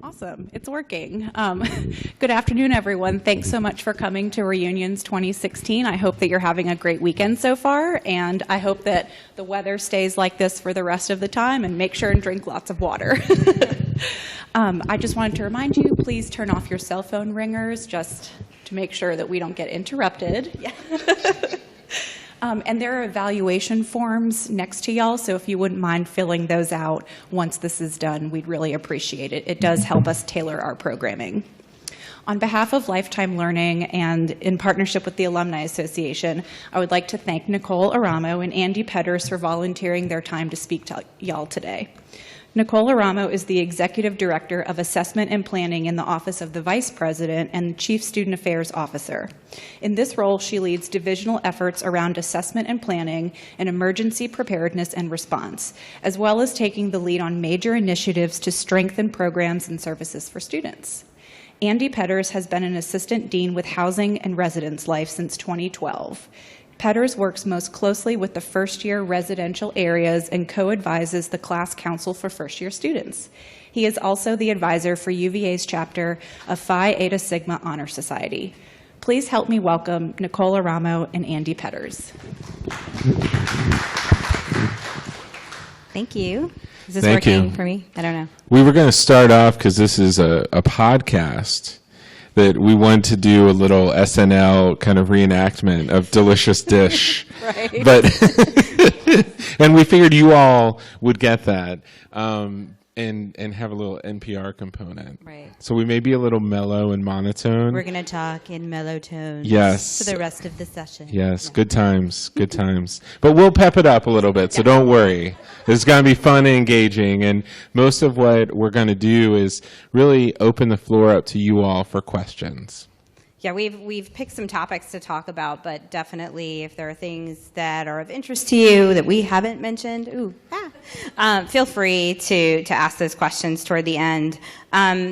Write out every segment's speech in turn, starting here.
Awesome. It's working. Good afternoon, everyone. Thanks so much for coming to Reunions 2016. I hope that you're having a great weekend so far, and I hope that the weather stays like this for the rest of the time, and make sure and drink lots of water. I just wanted to remind you, please turn off your cell phone ringers just to make sure that we don't get interrupted. Yeah. And there are evaluation forms next to y'all, so if you wouldn't mind filling those out once this is done, we'd really appreciate it. It does help us tailor our programming. On behalf of Lifetime Learning and in partnership with the Alumni Association, I would like to thank Nicole Eramo and Andy Petters for volunteering their time to speak to y'all today. Nicole Eramo is the Executive Director of Assessment and Planning in the Office of the Vice President and Chief Student Affairs Officer. In this role, she leads divisional efforts around assessment and planning and emergency preparedness and response, as well as taking the lead on major initiatives to strengthen programs and services for students. Andy Petters has been an Assistant Dean with Housing and Residence Life since 2012. Petters works most closely with the first-year residential areas and co-advises the class council for first-year students. He is also the advisor for UVA's chapter of Phi Eta Sigma Honor Society. Please help me welcome Nicole Eramo and Andy Petters. Thank you. Is this working for me? I don't know. We were going to start off, because this is a podcast, that we wanted to do a little SNL kind of reenactment of Delicious Dish. Right. But and we figured you all would get that and have a little NPR component. Right. So we may be a little mellow and monotone. We're going to talk in mellow tones yes. for the rest of the session. Yes, yeah. Good times, good times. But we'll pep it up a little bit, so don't worry. It's going to be fun and engaging, and most of what we're going to do is really open the floor up to you all for questions. Yeah, we've picked some topics to talk about, but definitely if there are things that are of interest to you that we haven't mentioned, feel free to ask those questions toward the end.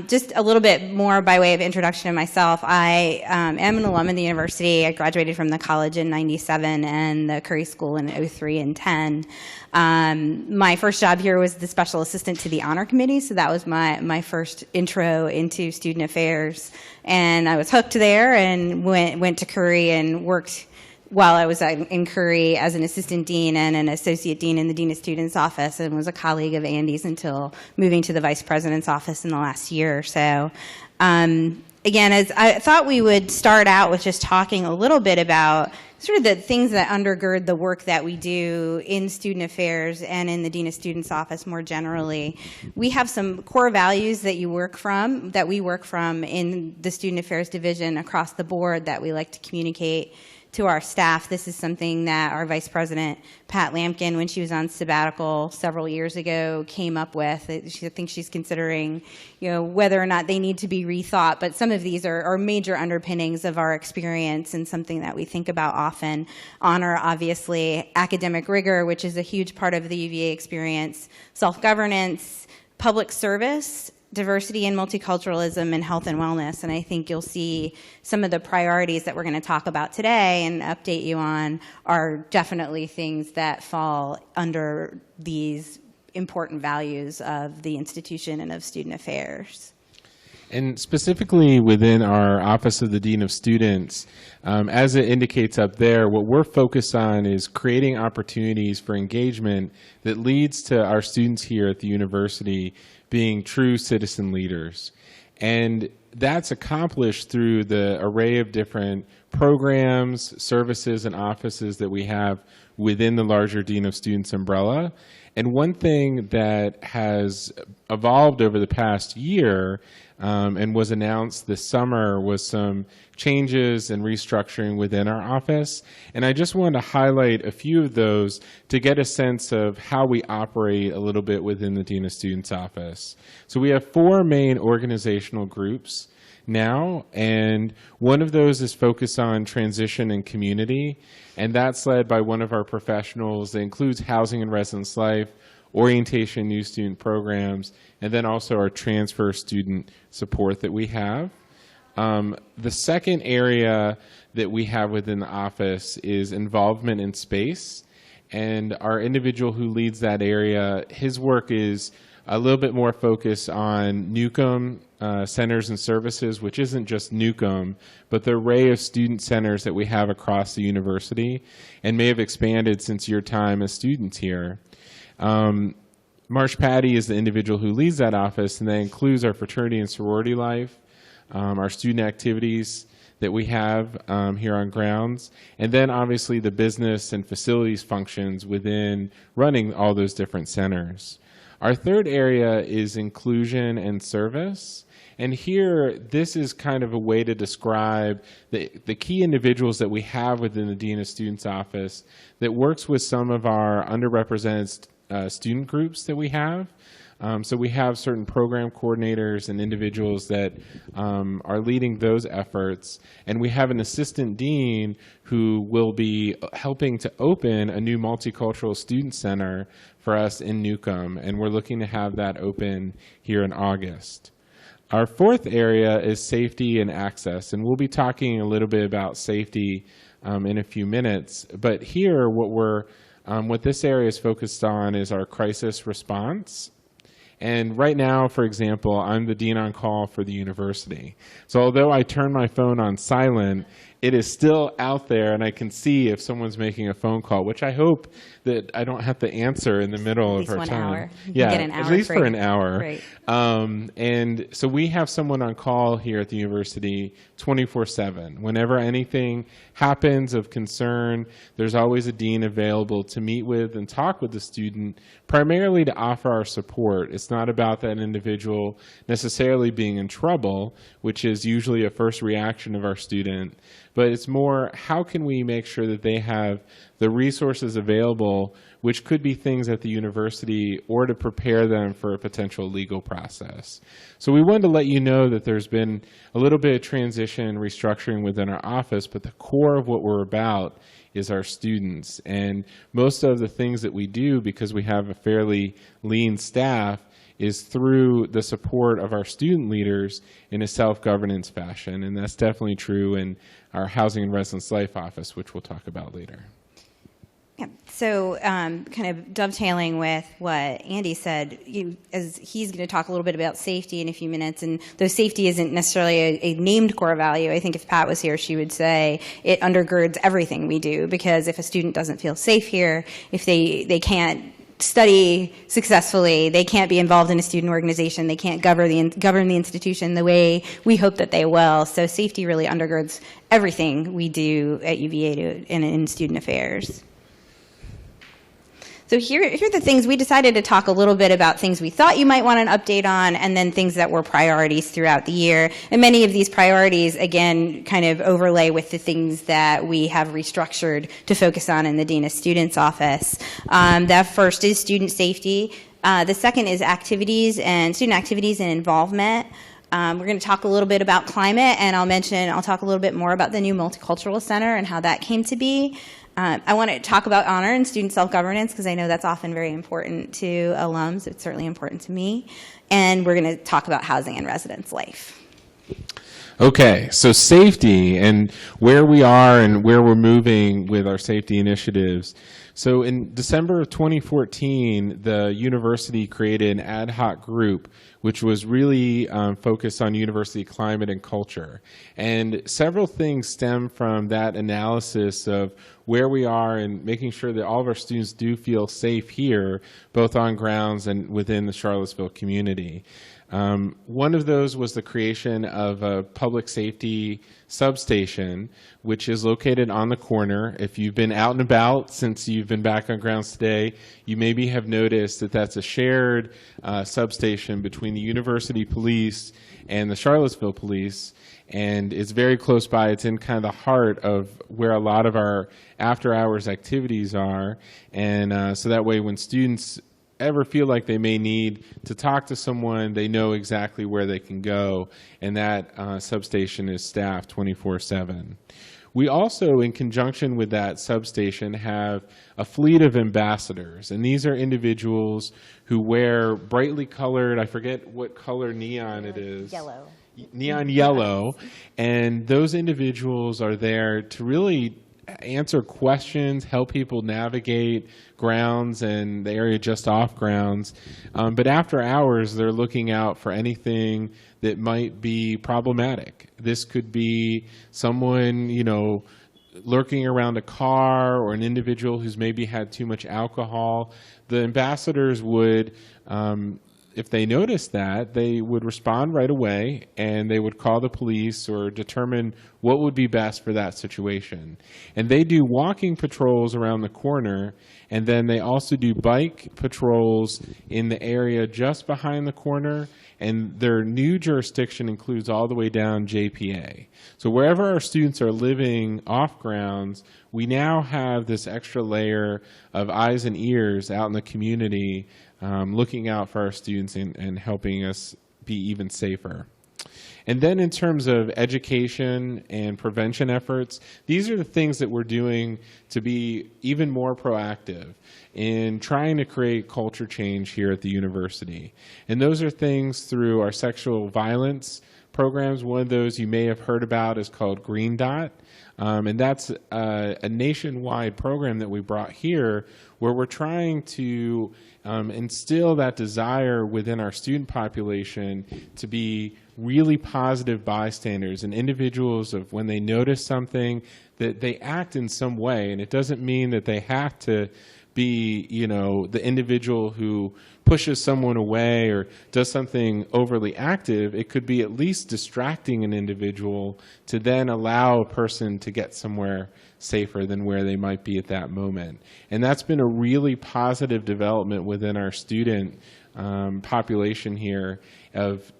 Just a little bit more by way of introduction of myself. I am an alum of the university. I graduated from the college in '97 and the Curry School in '03 and '10. My first job here was the special assistant to the honor committee, so that was my first intro into student affairs. And I was hooked there and went to Curry and worked while I was in Curry as an assistant dean and an associate dean in the dean of students office, and was a colleague of Andy's until moving to the vice president's office in the last year or so. Again, as I thought we would start out with just talking a little bit about sort of the things that undergird the work that we do in student affairs and in the dean of students office more generally. We have some core values that we work from in the student affairs division across the board that we like to communicate to our staff. This is something that our Vice President, Pat Lampkin, when she was on sabbatical several years ago, came up with. I think she's considering, whether or not they need to be rethought, but some of these are major underpinnings of our experience and something that we think about often. Honor, obviously, academic rigor, which is a huge part of the UVA experience, self-governance, public service, diversity and multiculturalism, and health and wellness. And I think you'll see some of the priorities that we're going to talk about today and update you on are definitely things that fall under these important values of the institution and of student affairs. And specifically within our Office of the Dean of Students, as it indicates up there, what we're focused on is creating opportunities for engagement that leads to our students here at the university being true citizen leaders. And that's accomplished through the array of different programs, services, and offices that we have within the larger Dean of Students umbrella. And one thing that has evolved over the past year and was announced this summer was some changes and restructuring within our office. And I just wanted to highlight a few of those to get a sense of how we operate a little bit within the Dean of Students office. So we have 4 main organizational groups now, and one of those is focused on transition and community, and that's led by one of our professionals that includes housing and residence life, orientation, new student programs, and then also our transfer student support that we have. The second area that we have within the office is involvement in space, and our individual who leads that area, his work is a little bit more focus on Newcomb centers and services, which isn't just Newcomb, but the array of student centers that we have across the university and may have expanded since your time as students here. Marsh Patty is the individual who leads that office, and that includes our fraternity and sorority life, our student activities that we have here on grounds, and then obviously the business and facilities functions within running all those different centers. Our third area is inclusion and service. And here, this is kind of a way to describe the key individuals that we have within the Dean of Students office that works with some of our underrepresented student groups that we have. So we have certain program coordinators and individuals that are leading those efforts. And we have an assistant dean who will be helping to open a new multicultural student center for us in Newcomb. And we're looking to have that open here in August. Our fourth area is safety and access. And we'll be talking a little bit about safety in a few minutes. But here, what this area is focused on is our crisis response. And right now, for example, I'm the dean on call for the university. So although I turn my phone on silent, it is still out there, and I can see if someone's making a phone call, which I hope that I don't have to answer in the middle of her time. At least 1 hour. You Yeah, can get an hour at least free. for an hour. Right. And so we have someone on call here at the university 24/7. Whenever anything happens of concern, there's always a dean available to meet with and talk with the student, primarily to offer our support. It's not about that individual necessarily being in trouble, which is usually a first reaction of our student, but it's more, how can we make sure that they have the resources available, which could be things at the university, or to prepare them for a potential legal process. So we wanted to let you know that there's been a little bit of transition and restructuring within our office, but the core of what we're about is our students. And most of the things that we do, because we have a fairly lean staff, is through the support of our student leaders in a self-governance fashion. And that's definitely true in our Housing and Residence Life office, which we'll talk about later. Yeah. So kind of dovetailing with what Andy said, as he's going to talk a little bit about safety in a few minutes, and though safety isn't necessarily a named core value, I think if Pat was here, she would say it undergirds everything we do, because if a student doesn't feel safe here, if they can't study successfully, they can't be involved in a student organization, they can't govern the institution the way we hope that they will. So safety really undergirds everything we do at UVA in student affairs. So here are the things we decided to talk a little bit about, things we thought you might want an update on, and then things that were priorities throughout the year. And many of these priorities, again, kind of overlay with the things that we have restructured to focus on in the Dean of Students office. That first is student safety. The second is student activities and involvement. We're going to talk a little bit about climate, and I'll talk a little bit more about the new Multicultural Center and how that came to be. I want to talk about honor and student self-governance, because I know that's often very important to alums. It's certainly important to me. And we're going to talk about housing and residence life. Okay, so safety and where we are and where we're moving with our safety initiatives. So in December of 2014, the university created an ad hoc group which was really focused on university climate and culture. And several things stem from that analysis of where we are and making sure that all of our students do feel safe here, both on grounds and within the Charlottesville community. One of those was the creation of a public safety substation, which is located on the corner. If you've been out and about since you've been back on grounds today, you maybe have noticed that that's a shared substation between the University Police and the Charlottesville Police, and it's very close by. It's in kind of the heart of where a lot of our after-hours activities are, and so that way when students ever feel like they may need to talk to someone, they know exactly where they can go, and that substation is staffed 24/7. We also, in conjunction with that substation, have a fleet of ambassadors, and these are individuals who wear brightly colored, I forget what color neon it is. Yellow. Neon yellow, and those individuals are there to really answer questions, help people navigate grounds and the area just off grounds. But after hours, they're looking out for anything that might be problematic. This could be someone, lurking around a car, or an individual who's maybe had too much alcohol. The ambassadors would, if they noticed that, they would respond right away, and they would call the police or determine what would be best for that situation. And they do walking patrols around the corner, and then they also do bike patrols in the area just behind the corner, and their new jurisdiction includes all the way down JPA. So wherever our students are living off grounds, we now have this extra layer of eyes and ears out in the community, looking out for our students and helping us be even safer. And then in terms of education and prevention efforts, these are the things that we're doing to be even more proactive in trying to create culture change here at the university. And those are things through our sexual violence programs. One of those you may have heard about is called Green Dot. And that's a nationwide program that we brought here, where we're trying to instill that desire within our student population to be really positive bystanders and individuals of when they notice something that they act in some way. And it doesn't mean that they have to be, the individual who pushes someone away or does something overly active. It could be at least distracting an individual to then allow a person to get somewhere safer than where they might be at that moment. And that's been a really positive development within our student population here, of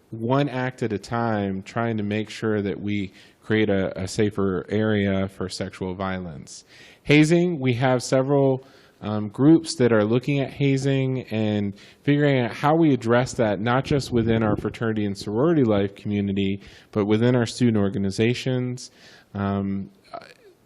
one act at a time, trying to make sure that we create a safer area for sexual violence. Hazing, we have several groups that are looking at hazing and figuring out how we address that, not just within our fraternity and sorority life community, but within our student organizations.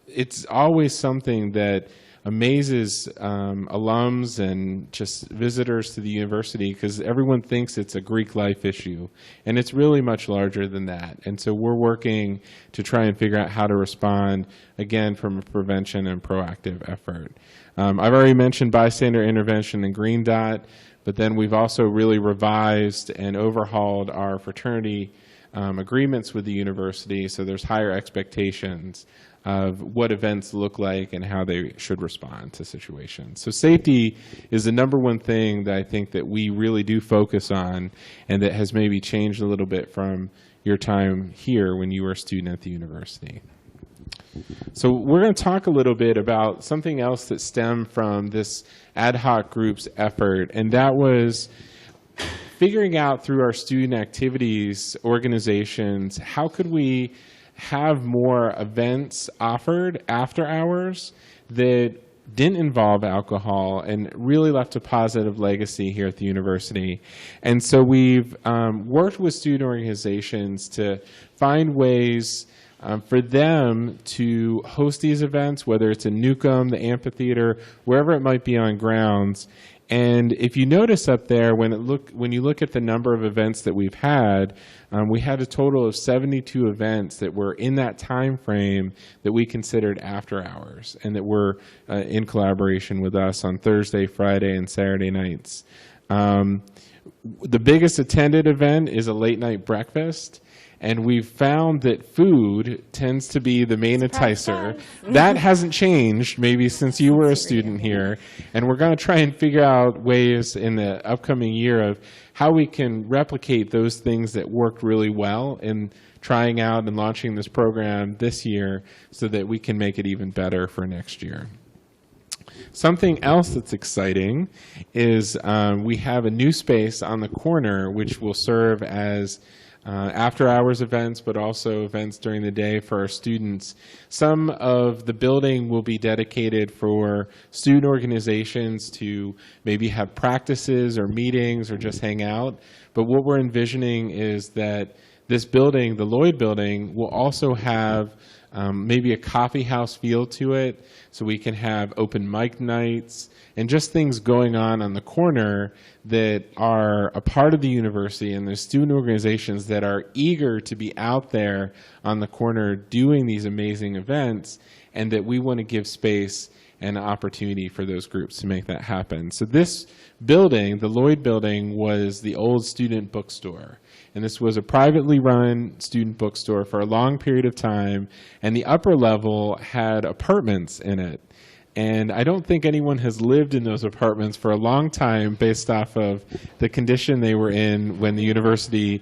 It's always something that amazes alums and just visitors to the university, because everyone thinks it's a Greek life issue, and it's really much larger than that. And so we're working to try and figure out how to respond, again, from a prevention and proactive effort. I've already mentioned bystander intervention and Green Dot, but then we've also really revised and overhauled our fraternity agreements with the university, so there's higher expectations of what events look like and how they should respond to situations. So safety is the number one thing that I think that we really do focus on, and that has maybe changed a little bit from your time here when you were a student at the university. So we're going to talk a little bit about something else that stemmed from this ad hoc group's effort, and that was figuring out through our student activities organizations, how could we have more events offered after hours that didn't involve alcohol and really left a positive legacy here at the university. And so we've worked with student organizations to find ways for them to host these events, whether it's in Newcomb, the amphitheater, wherever it might be on grounds. And if you notice up there, when you look at the number of events that we've had, we had a total of 72 events that were in that time frame that we considered after hours, and that were in collaboration with us on Thursday, Friday, and Saturday nights. The biggest attended event is a late night breakfast. And we've found that food tends to be the main enticer. That hasn't changed maybe since you were a student here. And we're going to try and figure out ways in the upcoming year of how we can replicate those things that worked really well in trying out and launching this program this year, so that we can make it even better for next year. Something else that's exciting is we have a new space on the corner which will serve as after-hours events, but also events during the day for our students. Some of the building will be dedicated for student organizations to maybe have practices or meetings or just hang out. But what we're envisioning is that this building, the Lloyd building, will also have maybe a coffee house feel to it, so we can have open mic nights and just things going on the corner that are a part of the university, and the student organizations that are eager to be out there on the corner doing these amazing events, and that we want to give space and opportunity for those groups to make that happen. So this building, the Lloyd building, was the old student bookstore. And this was a privately run student bookstore for a long period of time, and the upper level had apartments in it. And I don't think anyone has lived in those apartments for a long time based off of the condition they were in when the university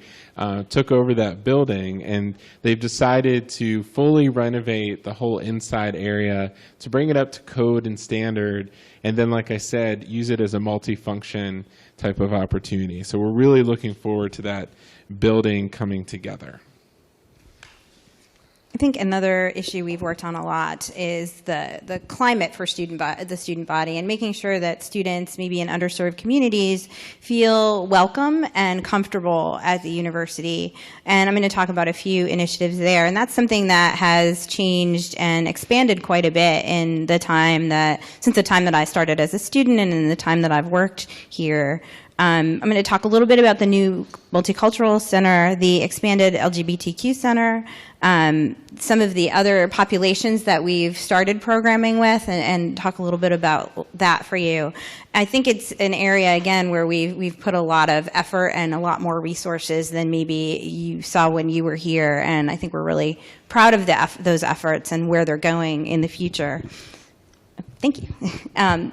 took over that building. And they've decided to fully renovate the whole inside area to bring it up to code and standard. And then, like I said, use it as a multifunction type of opportunity. So we're really looking forward to that building coming together. I think another issue we've worked on a lot is the climate for the student body, and making sure that students, maybe in underserved communities, feel welcome and comfortable at the university. And I'm going to talk about a few initiatives there, and that's something that has changed and expanded quite a bit in since the time that I started as a student and in the time that I've worked here. I'm going to talk a little bit about the new Multicultural Center, the expanded LGBTQ Center, some of the other populations that we've started programming with, and talk a little bit about that for you. I think it's an area, again, where we've put a lot of effort and a lot more resources than maybe you saw when you were here, and I think we're really proud of those efforts and where they're going in the future. Thank you.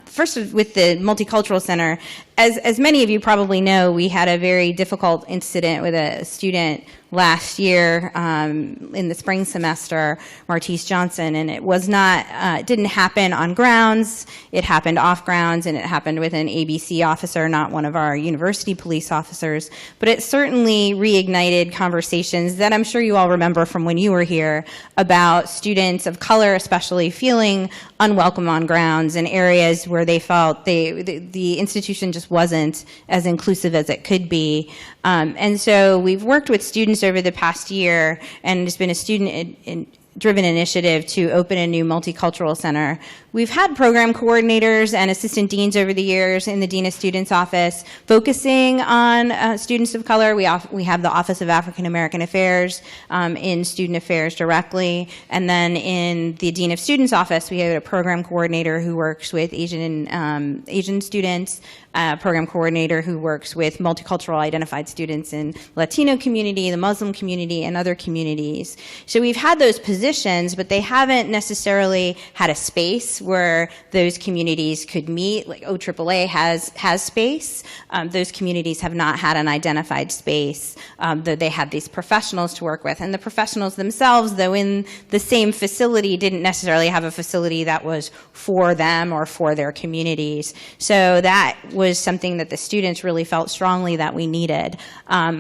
First, with the Multicultural Center, as many of you probably know, we had a very difficult incident with a student last year in the spring semester, Martise Johnson, and it was not, it didn't happen on grounds, it happened off grounds, and it happened with an ABC officer, not one of our university police officers, but it certainly reignited conversations that I'm sure you all remember from when you were here about students of color especially feeling unwelcome on grounds in areas where they felt the institution just wasn't as inclusive as it could be. And so we've worked with students over the past year, and it's been a student-driven initiative to open a new multicultural center. We've had program coordinators and assistant deans over the years in the Dean of Students office focusing on students of color. We have the Office of African American Affairs in Student Affairs directly. And then in the Dean of Students office, we have a program coordinator who works with Asian students, a program coordinator who works with multicultural identified students in the Latino community, the Muslim community, and other communities. So we've had those positions, but they haven't necessarily had a space where those communities could meet. Like OAAA has space. Those communities have not had an identified space, though they have these professionals to work with. And the professionals themselves, though in the same facility, didn't necessarily have a facility that was for them or for their communities. So that was something that the students really felt strongly that we needed.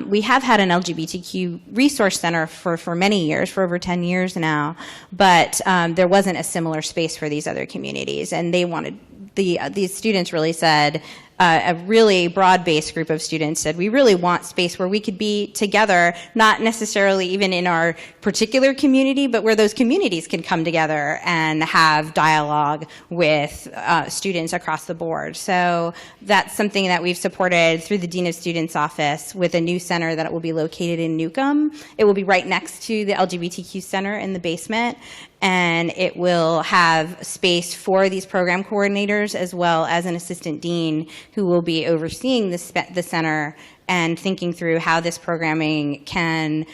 We have had an LGBTQ resource center for many years, for over 10 years now, but there wasn't a similar space for these other communities, and they wanted, these students really said, a really broad-based group of students said, we really want space where we could be together, not necessarily even in our particular community, but where those communities can come together and have dialogue with students across the board. So that's something that we've supported through the Dean of Students office with a new center that will be located in Newcomb. It will be right next to the LGBTQ center in the basement, and it will have space for these program coordinators as well as an assistant dean who will be overseeing the center and thinking through how this programming can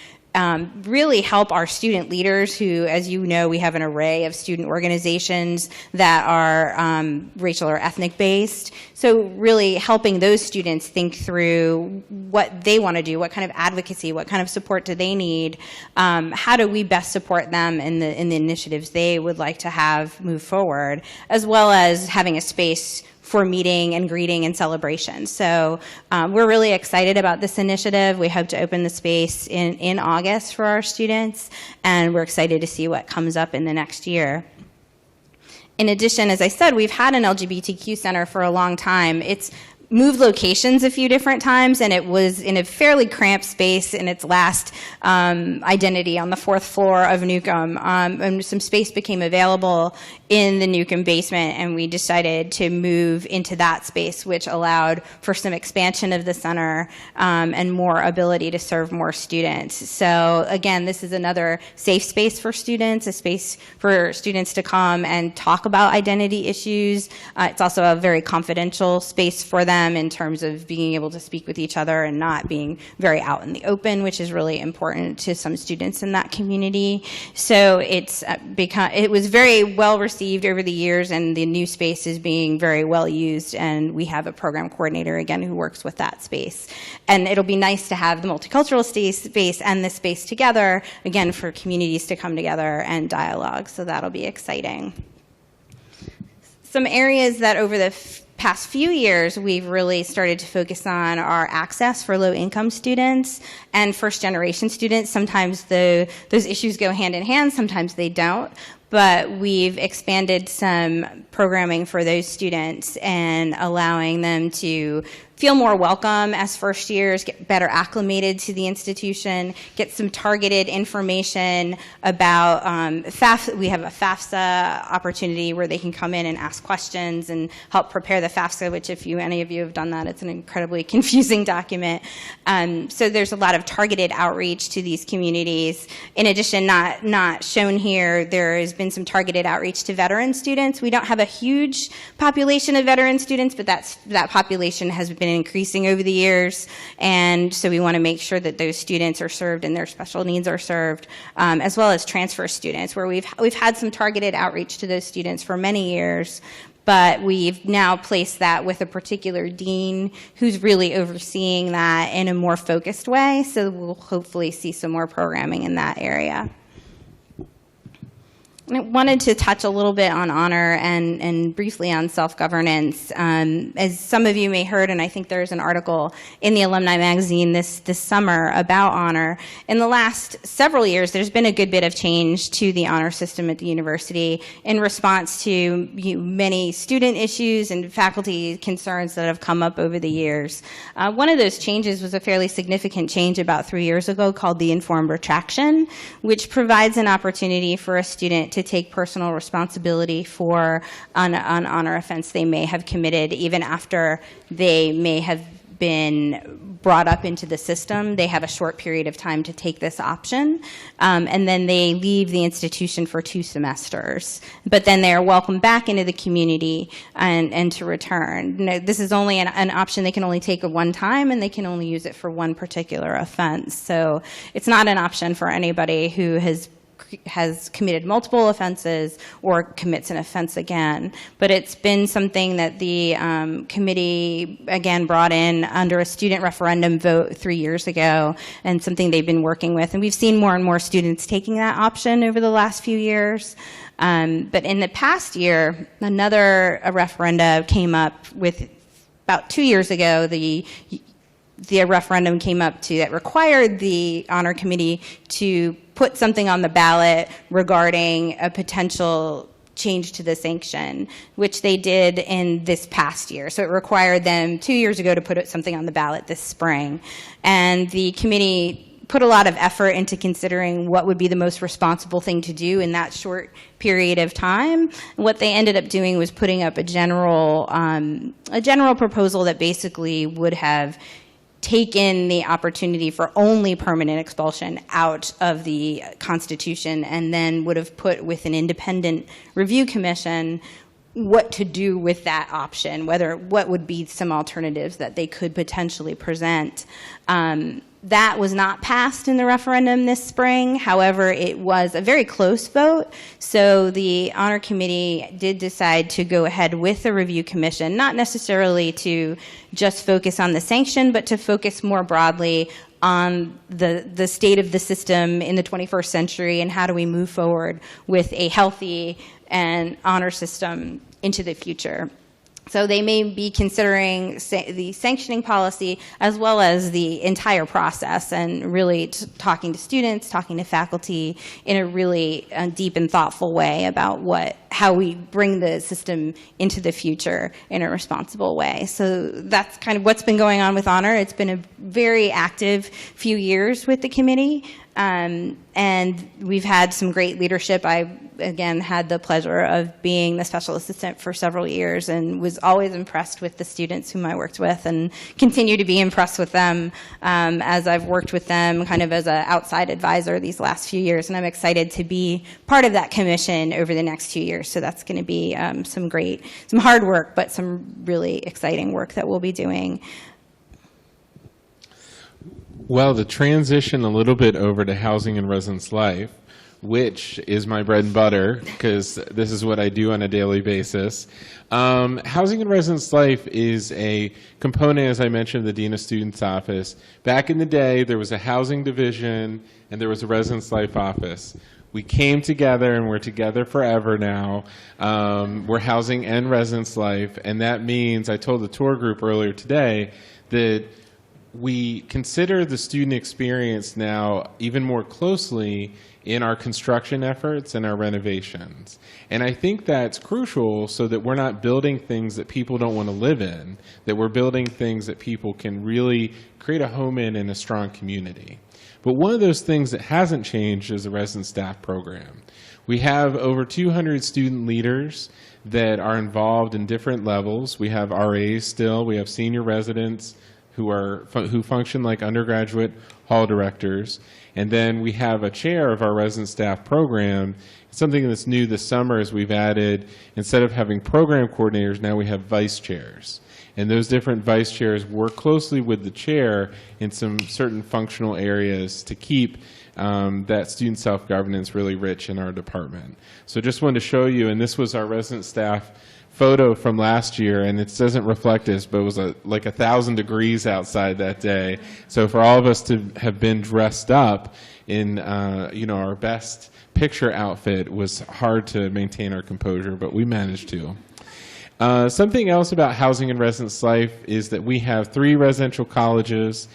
really help our student leaders who, as you know, we have an array of student organizations that are racial or ethnic based. So really helping those students think through what they want to do, what kind of advocacy, what kind of support do they need, how do we best support them in the initiatives they would like to have move forward, as well as having a space for meeting and greeting and celebration. So we're really excited about this initiative. We hope to open the space in August for our students, and we're excited to see what comes up in the next year. In addition, as I said, we've had an LGBTQ center for a long time. It's moved locations a few different times, and it was in a fairly cramped space in its last identity on the 4th floor of Newcomb. And some space became available in the Newcomb basement, and we decided to move into that space, which allowed for some expansion of the center and more ability to serve more students. So again, this is another safe space for students, a space for students to come and talk about identity issues. It's also a very confidential space for them in terms of being able to speak with each other and not being very out in the open, which is really important to some students in that community. So it was very well received over the years, and the new space is being very well used, and we have a program coordinator, again, who works with that space. And it'll be nice to have the multicultural space and this space together, again, for communities to come together and dialogue, so that'll be exciting. Some areas that over the past few years we've really started to focus on are access for low-income students and first-generation students. Sometimes those issues go hand in hand, sometimes they don't. But we've expanded some programming for those students and allowing them to feel more welcome as first years, get better acclimated to the institution, get some targeted information about FAFSA. We have a FAFSA opportunity where they can come in and ask questions and help prepare the FAFSA, which if any of you have done that, it's an incredibly confusing document. So there's a lot of targeted outreach to these communities. In addition, not shown here, there has been some targeted outreach to veteran students. We don't have a huge population of veteran students, but that population has been increasing over the years, and so we want to make sure that those students are served and their special needs are served, as well as transfer students, where we've had some targeted outreach to those students for many years, but we've now placed that with a particular dean who's really overseeing that in a more focused way, so we'll hopefully see some more programming in that area. I wanted to touch a little bit on honor and briefly on self-governance. As some of you may heard, and I think there's an article in the alumni magazine this summer about honor. In the last several years, there's been a good bit of change to the honor system at the university in response to many student issues and faculty concerns that have come up over the years. One of those changes was a fairly significant change about 3 years ago called the informed retraction, which provides an opportunity for a student to take personal responsibility for an honor offense they may have committed, even after they may have been brought up into the system. They have a short period of time to take this option, and then they leave the institution for 2 semesters. But then they are welcomed back into the community and to return. Now, this is only an option they can only take at one time, and they can only use it for one particular offense. So it's not an option for anybody who has committed multiple offenses or commits an offense again. But it's been something that the committee, again, brought in under a student referendum vote 3 years ago, and something they've been working with. And we've seen more and more students taking that option over the last few years. But in the past year, another referenda came up with, about 2 years ago, the referendum came up that required the honor committee to put something on the ballot regarding a potential change to the sanction, which they did in this past year. So it required them 2 years ago to put something on the ballot this spring. And the committee put a lot of effort into considering what would be the most responsible thing to do in that short period of time. What they ended up doing was putting up a general proposal that basically would have taken the opportunity for only permanent expulsion out of the Constitution, and then would have put with an independent review commission what to do with that option, what would be some alternatives that they could potentially present. That was not passed in the referendum this spring. However, it was a very close vote. So the honor committee did decide to go ahead with the review commission, not necessarily to just focus on the sanction, but to focus more broadly on the state of the system in the 21st century and how do we move forward with a healthy and honor system into the future. So they may be considering the sanctioning policy as well as the entire process, and really talking to students, talking to faculty in a really deep and thoughtful way about how we bring the system into the future in a responsible way. So that's kind of what's been going on with Honor. It's been a very active few years with the committee, and we've had some great leadership. I, again, had the pleasure of being the special assistant for several years and was always impressed with the students whom I worked with, and continue to be impressed with them as I've worked with them kind of as an outside advisor these last few years. And I'm excited to be part of that commission over the next few years. So that's going to be some hard work, but some really exciting work that we'll be doing. Well, to transition a little bit over to housing and residence life, which is my bread and butter, because this is what I do on a daily basis. Housing and residence life is a component, as I mentioned, of the Dean of Students office. Back in the day, there was a housing division and there was a residence life office. We came together, and we're together forever now. We're housing and residence life, and that means, I told the tour group earlier today, that we consider the student experience now even more closely in our construction efforts and our renovations. And I think that's crucial so that we're not building things that people don't want to live in, that we're building things that people can really create a home in a strong community. But one of those things that hasn't changed is the resident staff program. We have over 200 student leaders that are involved in different levels. We have RAs still, we have senior residents who function like undergraduate hall directors. And then we have a chair of our resident staff program. Something that's new this summer is we've added, instead of having program coordinators, now we have vice chairs. And those different vice chairs work closely with the chair in some certain functional areas to keep that student self-governance really rich in our department. So just wanted to show you, and this was our resident staff photo from last year, and it doesn't reflect this, but it was like 1,000 degrees outside that day. So for all of us to have been dressed up in our best picture outfit was hard to maintain our composure, but we managed to. Something else about housing and residence life is that we have 3 residential colleges,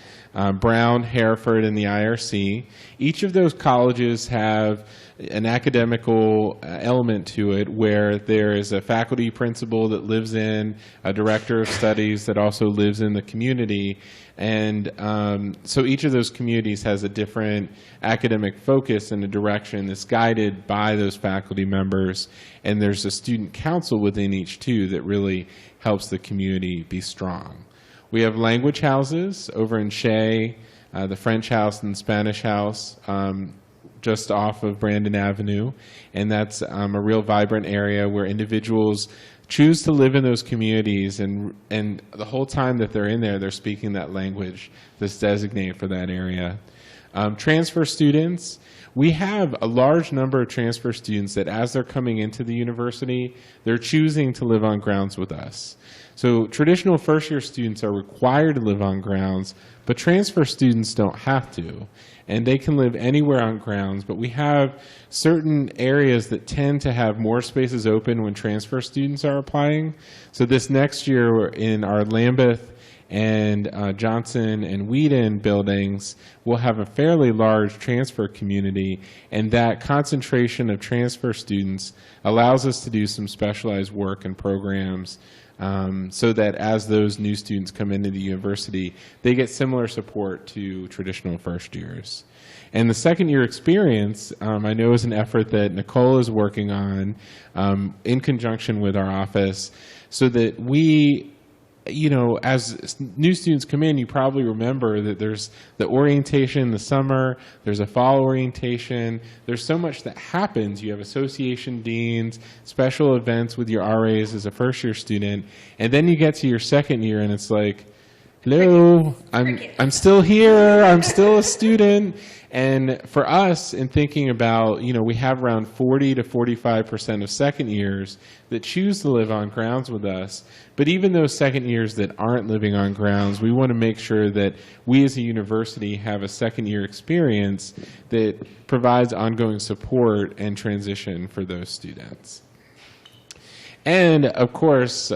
Brown, Hereford, and the IRC. Each of those colleges have an academical element to it where there is a faculty principal that lives in, a director of studies that also lives in the community. And so each of those communities has a different academic focus and a direction that's guided by those faculty members. And there's a student council within each too that really helps the community be strong. We have language houses over in Shea, the French house and the Spanish house, just off of Brandon Avenue. And that's a real vibrant area where individuals choose to live in those communities, and the whole time that they're in there, they're speaking that language that's designated for that area. Transfer students, we have a large number of transfer students that as they're coming into the university, they're choosing to live on grounds with us. So traditional first-year students are required to live on grounds, but transfer students don't have to. And they can live anywhere on grounds, but we have certain areas that tend to have more spaces open when transfer students are applying. So this next year in our Lambeth and Johnson and Whedon buildings, we'll have a fairly large transfer community, and that concentration of transfer students allows us to do some specialized work and programs so that as those new students come into the university, they get similar support to traditional first years. And the second year experience, I know, is an effort that Nicole is working on in conjunction with our office, so that we, as new students come in, you probably remember that there's the orientation in the summer, there's a fall orientation, there's so much that happens. You have association deans, special events with your RAs as a first-year student, and then you get to your second year and it's like, hello, I'm still here, I'm still a student. And for us, in thinking about, we have around 40 to 45% of second years that choose to live on grounds with us. But even those second years that aren't living on grounds, we want to make sure that we as a university have a second year experience that provides ongoing support and transition for those students. And of course,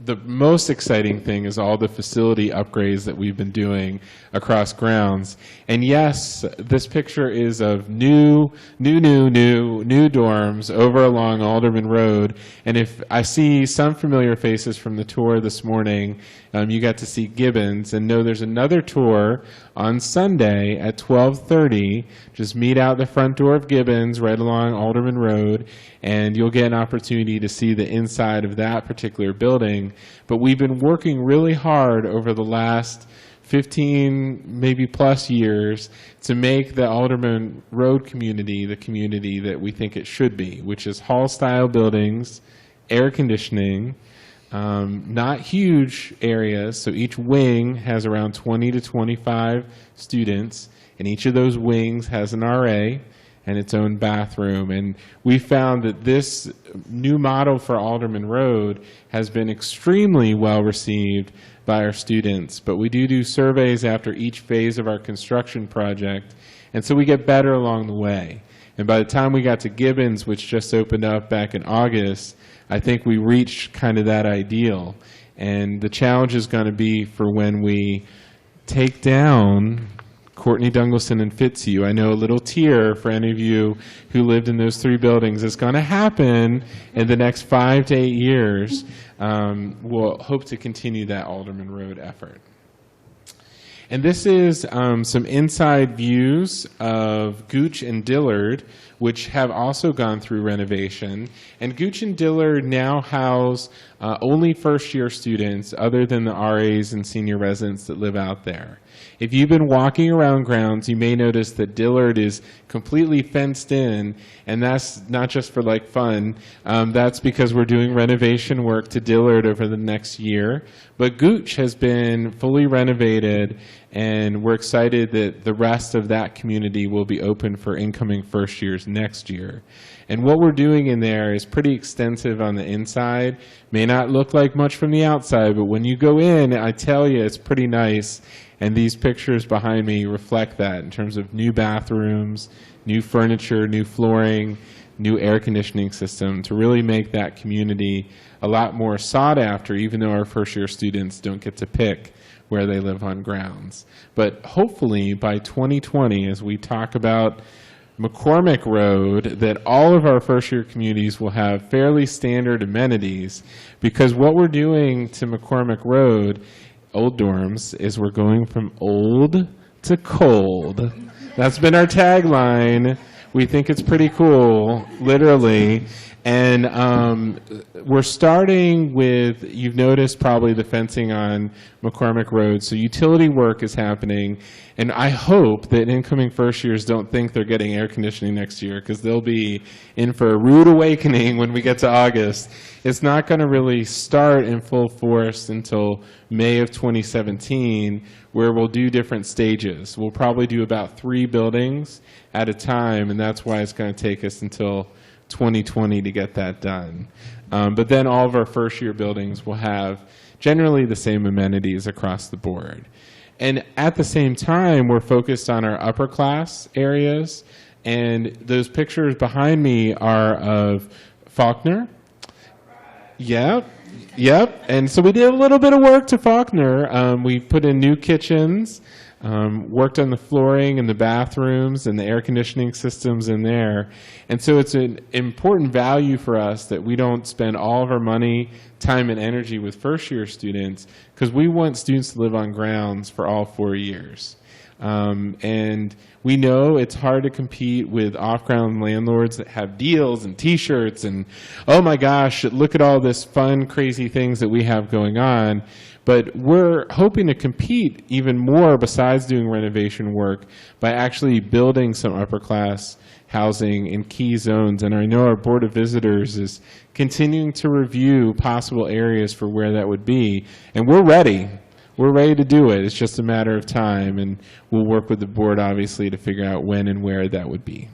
the most exciting thing is all the facility upgrades that we've been doing across grounds. And yes, this picture is of new dorms over along Alderman Road. And if I see some familiar faces from the tour this morning, you got to see Gibbons. And know there's another tour on Sunday at 12:30. Just meet out the front door of Gibbons right along Alderman Road, and you'll get an opportunity to see the inside of that particular building. But we've been working really hard over the last 15, maybe plus years to make the Alderman Road community the community that we think it should be, which is hall-style buildings, air conditioning, not huge areas. So each wing has around 20 to 25 students, and each of those wings has an RA and its own bathroom. And we found that this new model for Alderman Road has been extremely well received by our students. But we do surveys after each phase of our construction project, and so we get better along the way. And by the time we got to Gibbons, which just opened up back in August, I think we reached kind of that ideal. And the challenge is going to be for when we take down Courtney, Douglaston, and Fitzhugh. I know a little tear for any of you who lived in those three buildings is going to happen in the next 5 to 8 years. We'll hope to continue that Alderman Road effort. And this is some inside views of Gooch and Dillard, which have also gone through renovation. And Gooch and Dillard now house only first-year students other than the RAs and senior residents that live out there. If you've been walking around grounds, you may notice that Dillard is completely fenced in, and that's not just for like fun. That's because we're doing renovation work to Dillard over the next year. But Gooch has been fully renovated, and we're excited that the rest of that community will be open for incoming first years next year. And what we're doing in there is pretty extensive on the inside. May not look like much from the outside, but when you go in, I tell you, it's pretty nice. And these pictures behind me reflect that in terms of new bathrooms, new furniture, new flooring, new air conditioning system to really make that community a lot more sought after, even though our first year students don't get to pick where they live on grounds. But hopefully by 2020, as we talk about McCormick Road, that all of our first year communities will have fairly standard amenities, because what we're doing to McCormick Road, old dorms, is we're going from old to cold. That's been our tagline. We think it's pretty cool, literally. And we're starting with, you've noticed probably the fencing on McCormick Road, so utility work is happening. And I hope that incoming first years don't think they're getting air conditioning next year, because they'll be in for a rude awakening when we get to August. It's not going to really start in full force until May of 2017, where we'll do different stages. We'll probably do about 3 buildings at a time, and that's why it's going to take us until 2020 to get that done. But then all of our first year buildings will have generally the same amenities across the board. And at the same time, we're focused on our upper class areas. And those pictures behind me are of Faulkner. Yep. And so we did a little bit of work to Faulkner. We put in new kitchens, worked on the flooring and the bathrooms and the air conditioning systems in there. And so it's an important value for us that we don't spend all of our money, time, and energy with first year students, because we want students to live on grounds for all 4 years. And we know it's hard to compete with off-ground landlords that have deals and T-shirts and, oh my gosh, look at all this fun, crazy things that we have going on. But we're hoping to compete even more besides doing renovation work by actually building some upper-class housing in key zones. And I know our Board of Visitors is continuing to review possible areas for where that would be. And we're ready. We're ready to do it. It's just a matter of time, and we'll work with the board, obviously, to figure out when and where that would be.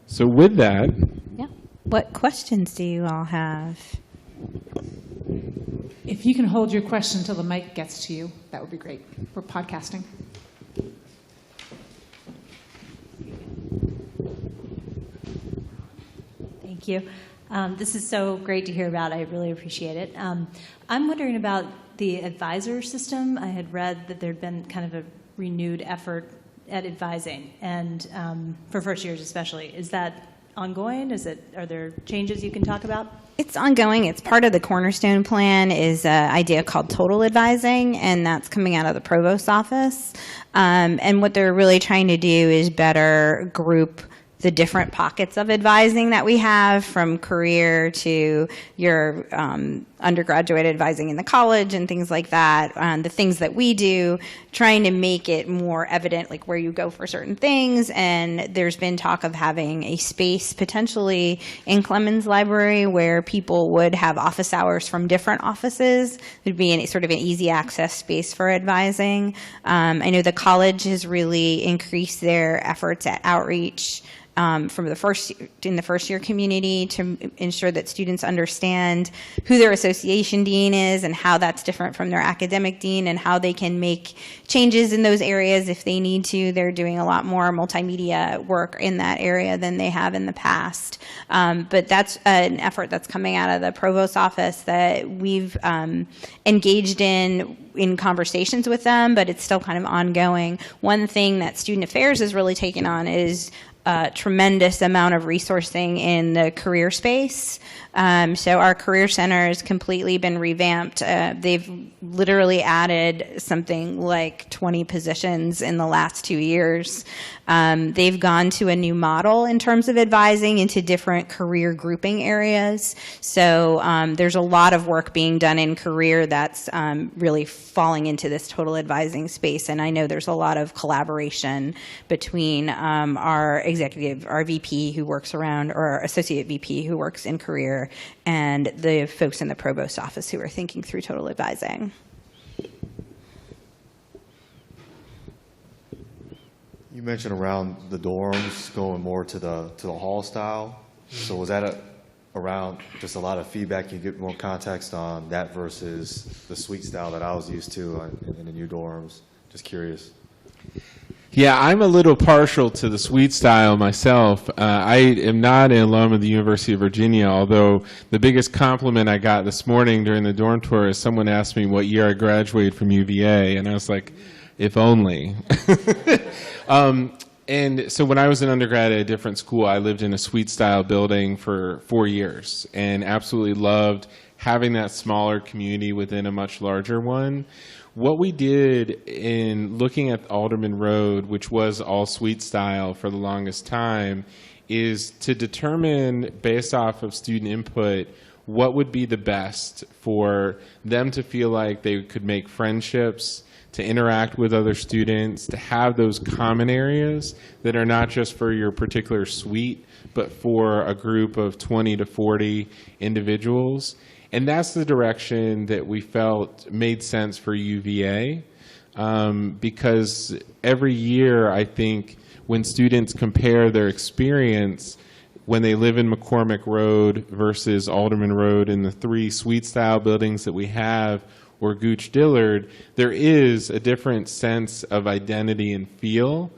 So with that... Yeah. What questions do you all have? If you can hold your question until the mic gets to you, that would be great. We're podcasting. Thank you. This is so great to hear about. I really appreciate it. I'm wondering about the advisor system. I had read that there had been kind of a renewed effort at advising, and for first years especially. Is that ongoing? Are there changes you can talk about? It's ongoing. It's part of the Cornerstone plan is an idea called total advising, and that's coming out of the provost's office. And what they're really trying to do is better group the different pockets of advising that we have, from career to your undergraduate advising in the college and things like that, the things that we do, trying to make it more evident, like where you go for certain things. And there's been talk of having a space potentially in Clemens Library where people would have office hours from different offices. There'd be sort of an easy access space for advising. I know the college has really increased their efforts at outreach from the first year community to ensure that students understand who their association dean is and how that's different from their academic dean and how they can make changes in those areas if they need to. They're doing a lot more multimedia work in that area than they have in the past. But that's an effort that's coming out of the provost's office that we've engaged in conversations with them, but it's still kind of ongoing. One thing that Student Affairs has really taken on is tremendous amount of resourcing in the career space. So our career center has completely been revamped. They've literally added something like 20 positions in the last 2 years. They've gone to a new model in terms of advising into different career grouping areas. So there's a lot of work being done in career that's really falling into this total advising space. And I know there's a lot of collaboration between our executive, our VP who works around, or our associate VP who works in career, and the folks in the provost's office who are thinking through total advising. You mentioned around the dorms going more to the hall style. So was that around just a lot of feedback? You get more context on that versus the suite style that I was used to in the new dorms? Just curious. Yeah, I'm a little partial to the suite style myself. I am not an alum of the University of Virginia, although the biggest compliment I got this morning during the dorm tour is someone asked me what year I graduated from UVA, and I was like, if only. And so when I was an undergrad at a different school, I lived in a suite-style building for 4 years and absolutely loved having that smaller community within a much larger one. What we did in looking at Alderman Road, which was all suite style for the longest time, is to determine, based off of student input, what would be the best for them to feel like they could make friendships, to interact with other students, to have those common areas that are not just for your particular suite, but for a group of 20 to 40 individuals. And that's the direction that we felt made sense for UVA, because every year, I think, when students compare their experience when they live in McCormick Road versus Alderman Road in the 3 suite-style buildings that we have, or Gooch Dillard, there is a different sense of identity and feel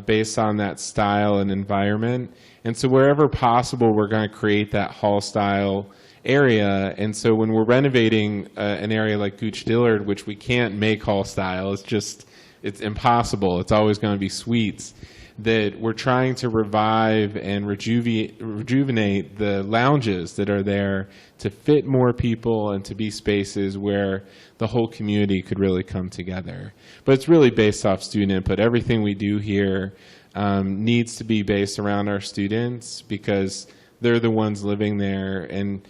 based on that style and environment. And so wherever possible, we're going to create that hall-style area. And so when we're renovating an area like Gooch Dillard, which we can't make hall style, it's impossible. It's always going to be suites. That we're trying to revive and rejuvenate the lounges that are there to fit more people and to be spaces where the whole community could really come together. But it's really based off student input. Everything we do here needs to be based around our students because they're the ones living there. And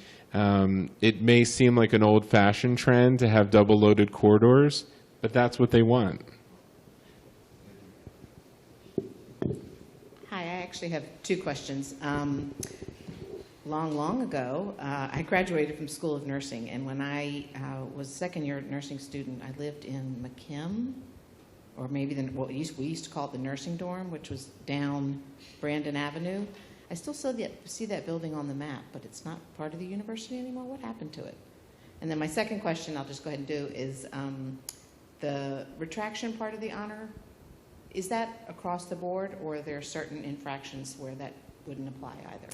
it may seem like an old-fashioned trend to have double-loaded corridors, but that's what they want. Hi, I actually have 2 questions. Long ago, I graduated from School of Nursing, and when I was a second-year nursing student, I lived in McKim, or maybe we used to call it the nursing dorm, which was down Brandon Avenue. I still see that building on the map, but it's not part of the university anymore. What happened to it? And then my second question, I'll just go ahead and do, is the retraction part of the honor. Is that across the board, or are there certain infractions where that wouldn't apply either?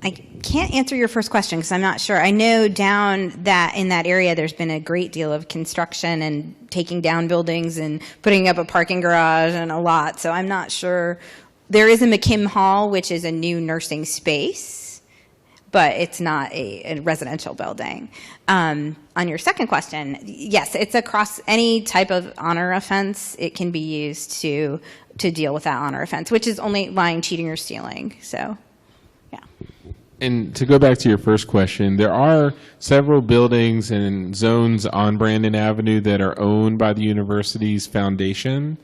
I can't answer your first question because I'm not sure. I know down that in that area there's been a great deal of construction and taking down buildings and putting up a parking garage and a lot. So I'm not sure. There is a McKim Hall, which is a new nursing space, but it's not a residential building. On your second question, yes, it's across any type of honor offense. It can be used to deal with that honor offense, which is only lying, cheating, or stealing. So, yeah. And to go back to your first question, there are several buildings and zones on Brandon Avenue that are owned by the university's foundation.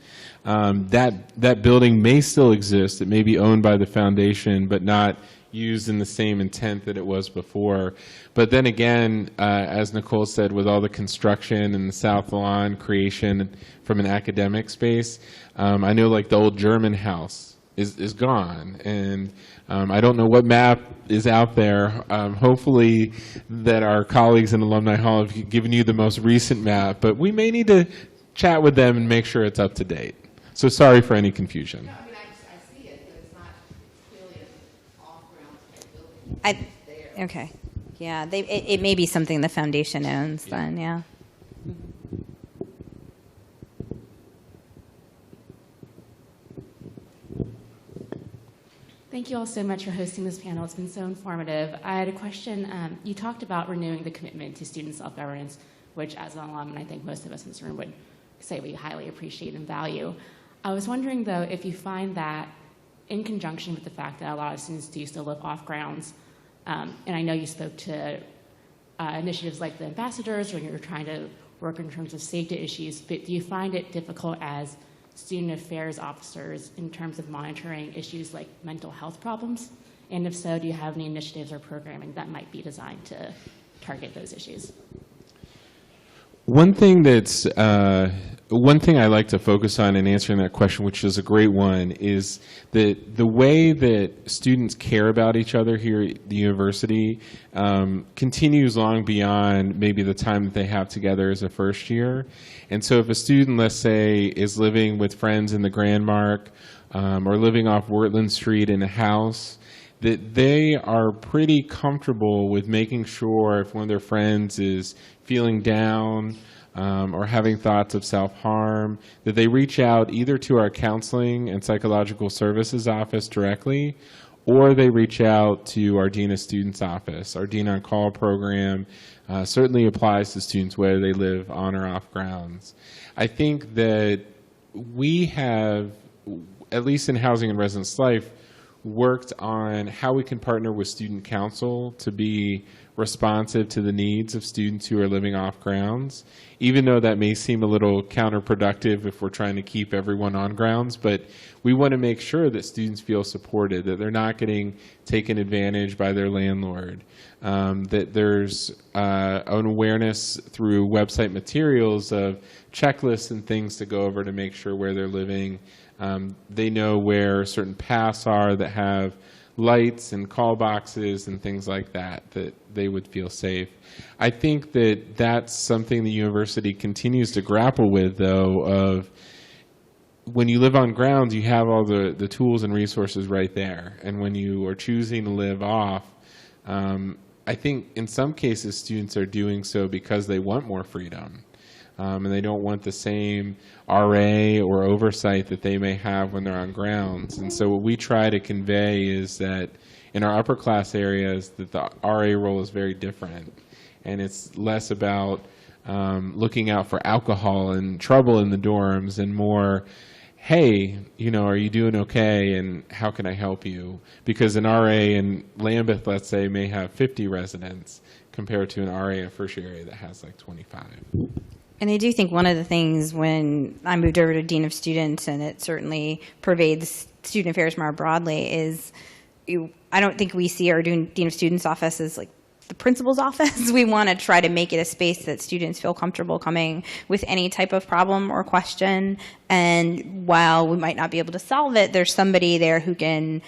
That building may still exist. It may be owned by the foundation, but not used in the same intent that it was before. But then again, as Nicole said, with all the construction and the South Lawn creation from an academic space, I know like the old German house is gone. And I don't know what map is out there. Hopefully that our colleagues in Alumni Hall have given you the most recent map, but we may need to chat with them and make sure it's up to date. So sorry for any confusion. No, I mean, I see it, but it's not really an off-ground type building. It's there. Okay. Yeah, it may be something the foundation owns then, yeah. Thank you all so much for hosting this panel. It's been so informative. I had a question. You talked about renewing the commitment to student self-governance, which as an alum, and I think most of us in this room would say we highly appreciate and value. I was wondering, though, if you find that in conjunction with the fact that a lot of students do still live off grounds, and I know you spoke to initiatives like the ambassadors, or you're trying to work in terms of safety issues, but do you find it difficult as student affairs officers in terms of monitoring issues like mental health problems? And if so, do you have any initiatives or programming that might be designed to target those issues? One thing I like to focus on in answering that question, which is a great one, is that the way that students care about each other here at the university continues long beyond maybe the time that they have together as a first year. And so if a student, let's say, is living with friends in the Grand Mark or living off Wortland Street in a house, that they are pretty comfortable with making sure if one of their friends is feeling down or having thoughts of self-harm, that they reach out either to our counseling and psychological services office directly, or they reach out to our Dean of Students office. Our Dean on Call program certainly applies to students whether they live on or off grounds. I think that we have, at least in Housing and Residence Life, worked on how we can partner with student council to be responsive to the needs of students who are living off grounds, even though that may seem a little counterproductive if we're trying to keep everyone on grounds. But we want to make sure that students feel supported, that they're not getting taken advantage by their landlord, that there's an awareness through website materials of checklists and things to go over to make sure where they're living. They know where certain paths are that have lights and call boxes and things like that, that they would feel safe. I think that that's something the university continues to grapple with, though, of when you live on grounds, you have all the tools and resources right there. And when you are choosing to live off, I think in some cases students are doing so because they want more freedom. And they don't want the same RA or oversight that they may have when they're on grounds. And so what we try to convey is that in our upper class areas, that the RA role is very different. And it's less about looking out for alcohol and trouble in the dorms and more, hey, you know, are you doing okay and how can I help you? Because an RA in Lambeth, let's say, may have 50 residents compared to an RA in First Area that has like 25. And I do think one of the things when I moved over to Dean of Students, and it certainly pervades student affairs more broadly, is I don't think we see our Dean of Students office as like the principal's office. We want to try to make it a space that students feel comfortable coming with any type of problem or question. And while we might not be able to solve it, there's somebody there who can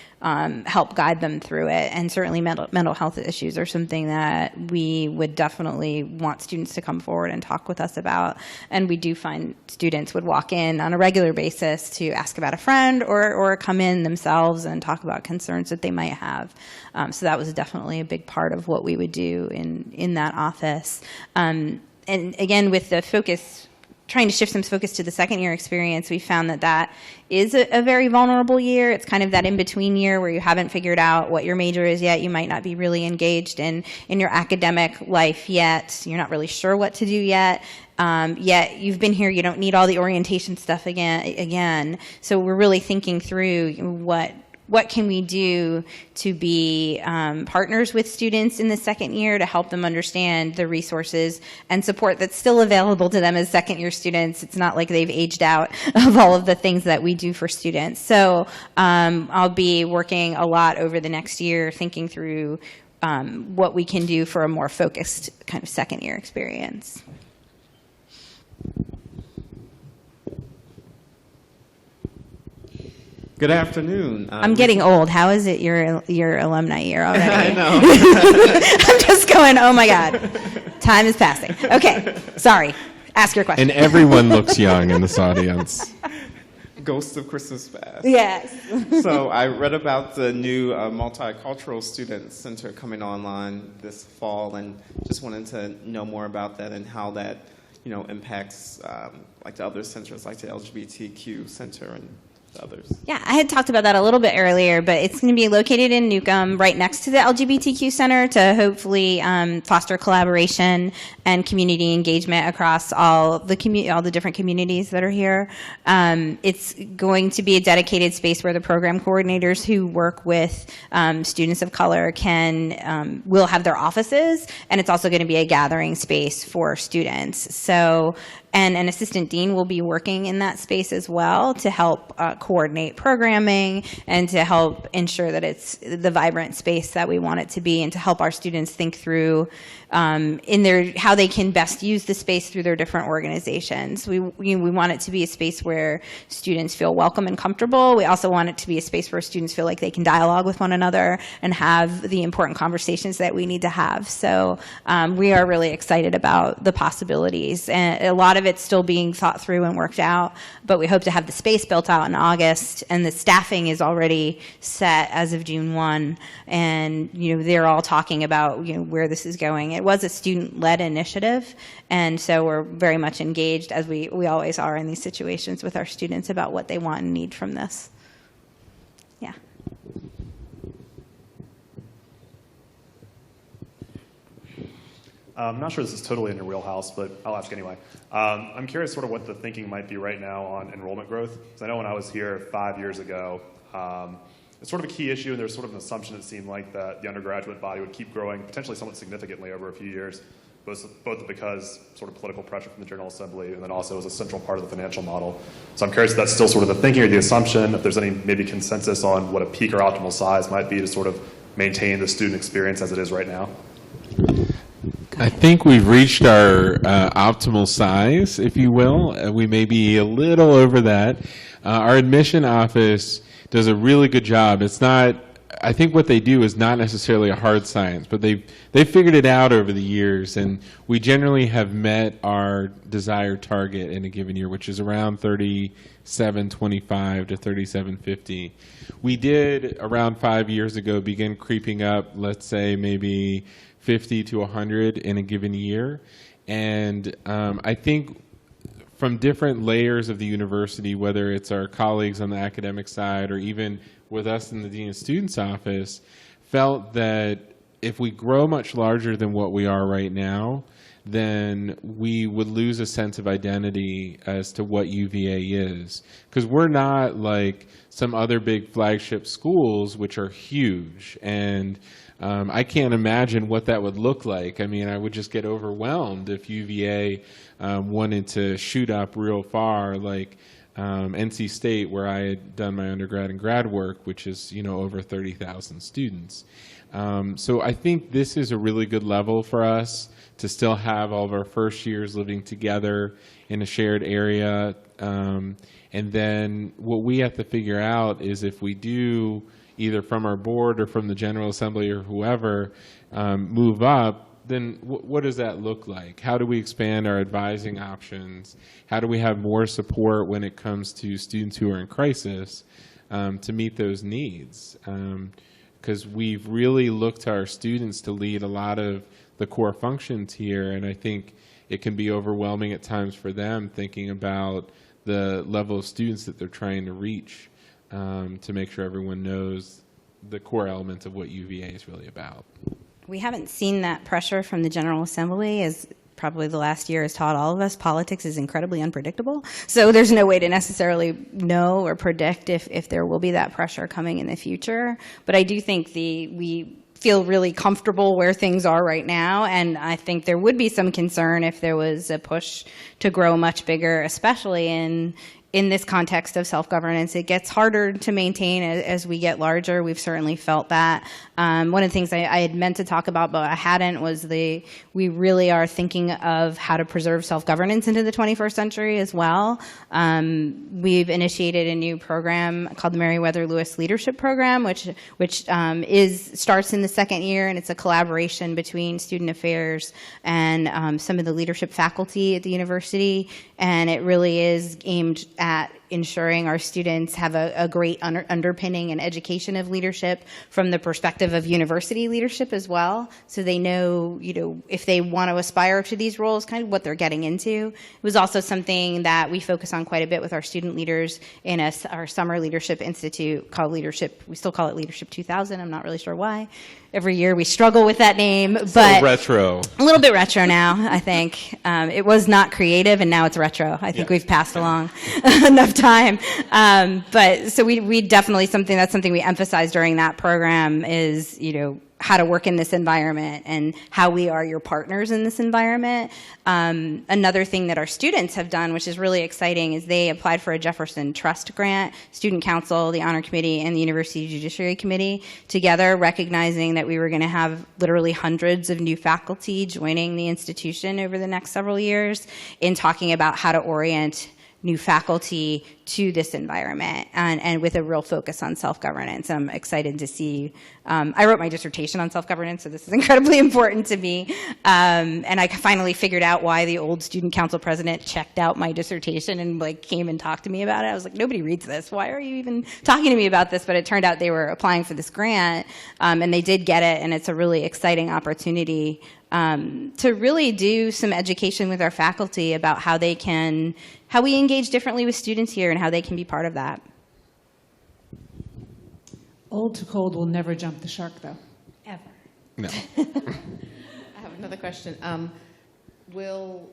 help guide them through it. And certainly mental health issues are something that we would definitely want students to come forward and talk with us about. And we do find students would walk in on a regular basis to ask about a friend or come in themselves and talk about concerns that they might have. So that was definitely a big part of what we would do in that office. And again, with the focus, trying to shift some focus to the second year experience, we found that is a very vulnerable year. It's kind of that in-between year where you haven't figured out what your major is yet. You might not be really engaged in your academic life yet. You're not really sure what to do yet. Yet you've been here, you don't need all the orientation stuff again. So we're really thinking through what can we do to be partners with students in the second year to help them understand the resources and support that's still available to them as second year students. It's not like they've aged out of all of the things that we do for students. So I'll be working a lot over the next year thinking through what we can do for a more focused kind of second year experience. Good afternoon. I'm getting old. How is it your alumni year already? I know. I'm just going, oh my God. Time is passing. Okay, sorry. Ask your question. And everyone looks young in this audience. Ghost of Christmas Past. Yes. So I read about the new Multicultural Student Center coming online this fall, and just wanted to know more about that and how that, impacts like the other centers, like the LGBTQ Center and others. Yeah, I had talked about that a little bit earlier, but it's going to be located in Newcomb, right next to the LGBTQ Center, to hopefully foster collaboration and community engagement across all the different communities that are here. It's going to be a dedicated space where the program coordinators who work with students of color will have their offices, and it's also going to be a gathering space for students. So. And an assistant dean will be working in that space as well to help coordinate programming and to help ensure that it's the vibrant space that we want it to be, and to help our students think through how they can best use the space through their different organizations. We want it to be a space where students feel welcome and comfortable. We also want it to be a space where students feel like they can dialogue with one another and have the important conversations that we need to have. So we are really excited about the possibilities, and a lot of it's still being thought through and worked out, but we hope to have the space built out in August, and the staffing is already set as of June 1, and they're all talking about where this is going. It was a student-led initiative, and so we're very much engaged, as we always are in these situations, with our students about what they want and need from this. Yeah. I'm not sure this is totally in your wheelhouse, but I'll ask anyway. I'm curious sort of what the thinking might be right now on enrollment growth. Because I know when I was here 5 years ago, it's sort of a key issue, and there's sort of an assumption, it seemed like, that the undergraduate body would keep growing potentially somewhat significantly over a few years, both because sort of political pressure from the General Assembly, and then also as a central part of the financial model. So I'm curious if that's still sort of the thinking or the assumption, if there's any maybe consensus on what a peak or optimal size might be to sort of maintain the student experience as it is right now. I think we've reached our optimal size, if you will. We may be a little over that. Our admission office does a really good job. It's not, I think what they do is not necessarily a hard science, but they've figured it out over the years, and we generally have met our desired target in a given year, which is around 3725 to 3750. We did, around 5 years ago, begin creeping up, let's say maybe 50 to 100 in a given year. And I think from different layers of the university, whether it's our colleagues on the academic side or even with us in the Dean of Students office, felt that if we grow much larger than what we are right now, then we would lose a sense of identity as to what UVA is. Because we're not like some other big flagship schools, which are huge. And I can't imagine what that would look like. I mean, I would just get overwhelmed if UVA wanted to shoot up real far. Like, NC State, where I had done my undergrad and grad work, which is, over 30,000 students. So I think this is a really good level for us to still have all of our first years living together in a shared area. And then what we have to figure out is if we do, either from our board or from the General Assembly or whoever, move up, then what does that look like? How do we expand our advising options? How do we have more support when it comes to students who are in crisis to meet those needs? Because we've really looked to our students to lead a lot of the core functions here, and I think it can be overwhelming at times for them thinking about the level of students that they're trying to reach to make sure everyone knows the core elements of what UVA is really about. We haven't seen that pressure from the General Assembly, as probably the last year has taught all of us. Politics is incredibly unpredictable, so there's no way to necessarily know or predict if there will be that pressure coming in the future. But I do think we feel really comfortable where things are right now, and I think there would be some concern if there was a push to grow much bigger, especially in this context of self-governance. It gets harder to maintain as we get larger. We've certainly felt that. One of the things I had meant to talk about, but I hadn't, was we really are thinking of how to preserve self-governance into the 21st century as well. We've initiated a new program called the Meriwether Lewis Leadership Program, which starts in the second year, and it's a collaboration between student affairs and some of the leadership faculty at the university, and it really is aimed at ensuring our students have a great underpinning and education of leadership from the perspective of university leadership as well, so they know, if they want to aspire to these roles, kind of what they're getting into. It was also something that we focus on quite a bit with our student leaders in our summer leadership institute called Leadership. We still call it Leadership 2000. I'm not really sure why. Every year we struggle with that name, but retro. A little bit retro now, I think. It was not creative, and now it's retro. I think we've passed along enough time. But so we definitely that's something we emphasize during that program is, how to work in this environment and how we are your partners in this environment. Another thing that our students have done, which is really exciting, is they applied for a Jefferson Trust grant. Student Council, the Honor Committee, and the University Judiciary Committee together, recognizing that we were going to have literally hundreds of new faculty joining the institution over the next several years, in talking about how to orient new faculty to this environment, and with a real focus on self-governance. I'm excited to see, I wrote my dissertation on self-governance, so this is incredibly important to me. And I finally figured out why the old student council president checked out my dissertation and came and talked to me about it. I was like, nobody reads this. Why are you even talking to me about this? But it turned out they were applying for this grant, and they did get it, and it's a really exciting opportunity to really do some education with our faculty about how we engage differently with students here and how they can be part of that. Old to cold will never jump the shark, though. Ever. No. I have another question. Will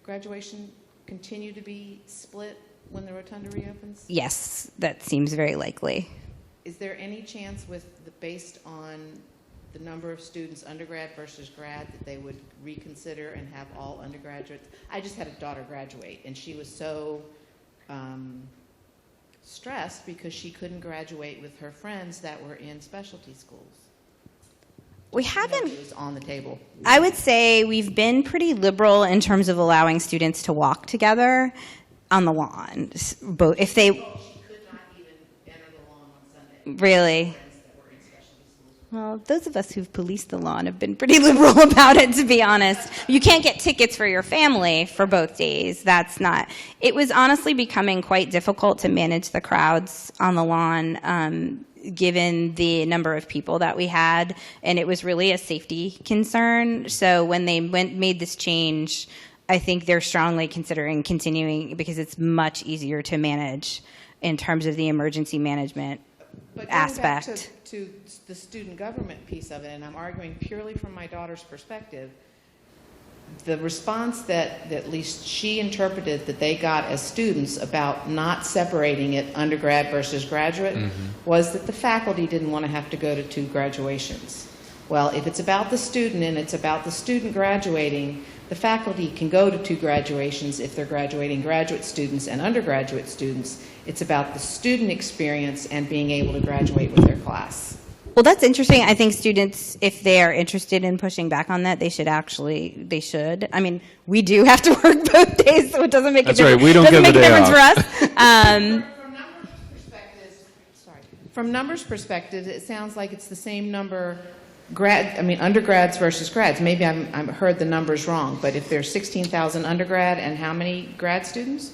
graduation continue to be split when the rotunda reopens? Yes, that seems very likely. Is there any chance, based on the number of students, undergrad versus grad, that they would reconsider and have all undergraduates? I just had a daughter graduate, and she was so stressed because she couldn't graduate with her friends that were in specialty schools. We haven't. It was on the table. I would say we've been pretty liberal in terms of allowing students to walk together on the lawn. But if they. She could not even enter the lawn on Sunday. Really? Well, those of us who've policed the lawn have been pretty liberal about it, to be honest. You can't get tickets for your family for both days. That's not. It was honestly becoming quite difficult to manage the crowds on the lawn, given the number of people that we had, and it was really a safety concern. So when they made this change, I think they're strongly considering continuing, because it's much easier to manage in terms of the emergency management aspect. Back to the student government piece of it, and I'm arguing purely from my daughter's perspective, the response that at least she interpreted that they got as students about not separating it undergrad versus graduate was that the faculty didn't want to have to go to 2 graduations. Well, if it's about the student and it's about the student graduating, the faculty can go to 2 graduations if they're graduating graduate students and undergraduate students. It's about the student experience and being able to graduate with their class. Well, that's interesting. I think students, if they are interested in pushing back on that, they should. I mean, we do have to work both days, so it doesn't make That's a difference. right. We don't get the day difference off. for us. From numbers perspective, it sounds like it's the same number, undergrads versus grads. Maybe I've heard the numbers wrong, but if there's 16,000 undergrad and how many grad students?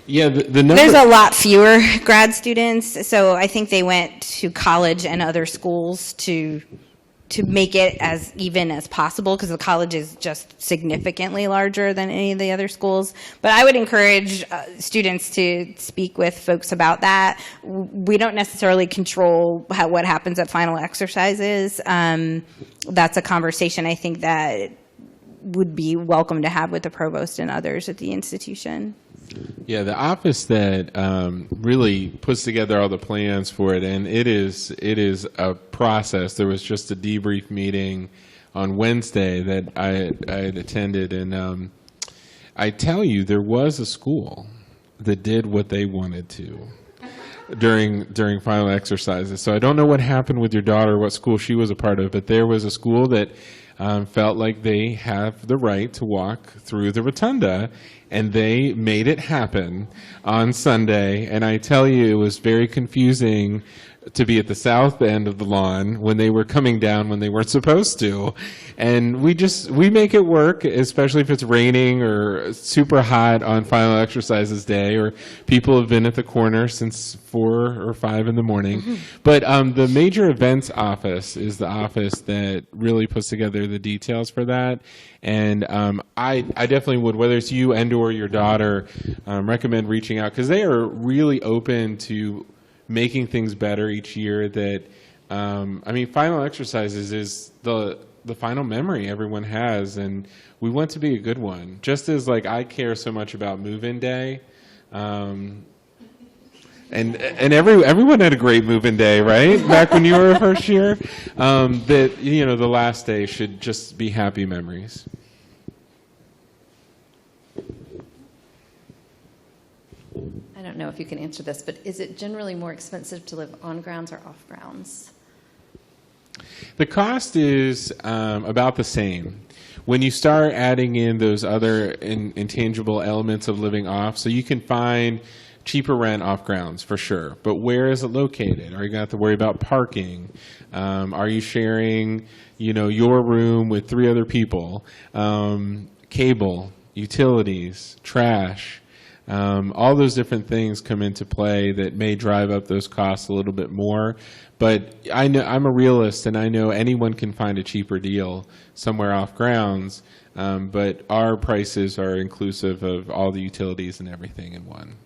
Yeah, the number. There's a lot fewer grad students, so I think they went to college and other schools to make it as even as possible, because the college is just significantly larger than any of the other schools. But I would encourage students to speak with folks about that. We don't necessarily control what happens at final exercises. That's a conversation I think that would be welcome to have with the provost and others at the institution. Yeah, the office that really puts together all the plans for it, and it is a process. There was just a debrief meeting on Wednesday that I had attended, and I tell you, there was a school that did what they wanted to during final exercises. So I don't know what happened with your daughter, what school she was a part of, but there was a school that felt like they have the right to walk through the rotunda, and they made it happen on Sunday. And I tell you, it was very confusing to be at the south end of the lawn when they were coming down when they weren't supposed to. And we make it work, especially if it's raining or super hot on final exercises day, or people have been at the corner since 4 or 5 in the morning. Mm-hmm. But the major events office is the office that really puts together the details for that. And I definitely would, whether it's you and or your daughter, recommend reaching out, because they are really open to making things better each year. That final exercises is the final memory everyone has, and we want to be a good one. Just as I care so much about move-in day, and everyone had a great move-in day, right? Back when you were first year, that the last day should just be happy memories. I don't know if you can answer this, but is it generally more expensive to live on grounds or off grounds? The cost is about the same. When you start adding in those other intangible elements of living off, so you can find cheaper rent off grounds for sure, but where is it located? Are you going to have to worry about parking? Are you sharing, your room with 3 other people? Cable, utilities, trash. All those different things come into play that may drive up those costs a little bit more. But I know I'm a realist, and I know anyone can find a cheaper deal somewhere off grounds. But our prices are inclusive of all the utilities and everything in one.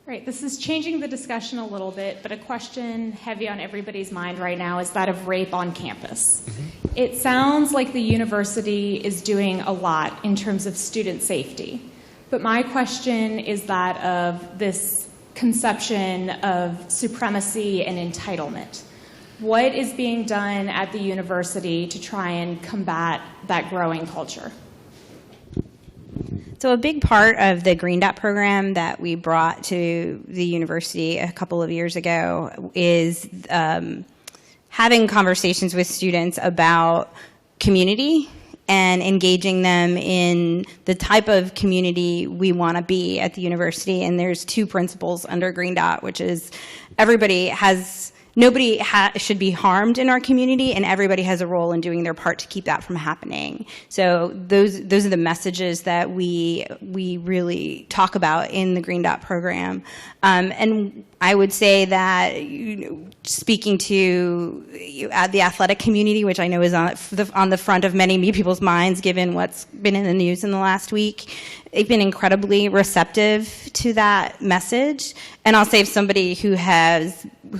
Right, this is changing the discussion a little bit, but a question heavy on everybody's mind right now is that of rape on campus. Mm-hmm. It sounds like the university is doing a lot in terms of student safety, but my question is that of this conception of supremacy and entitlement. What is being done at the university to try and combat that growing culture? So a big part of the Green Dot program that we brought to the university a couple of years ago is having conversations with students about community and engaging them in the type of community we want to be at the university. And there's 2 principles under Green Dot, which is nobody should be harmed in our community, and everybody has a role in doing their part to keep that from happening. So those are the messages that we really talk about in the Green Dot program. And I would say that speaking to the athletic community, which I know is on the front of many people's minds given what's been in the news in the last week, they've been incredibly receptive to that message. And I'll say, if somebody who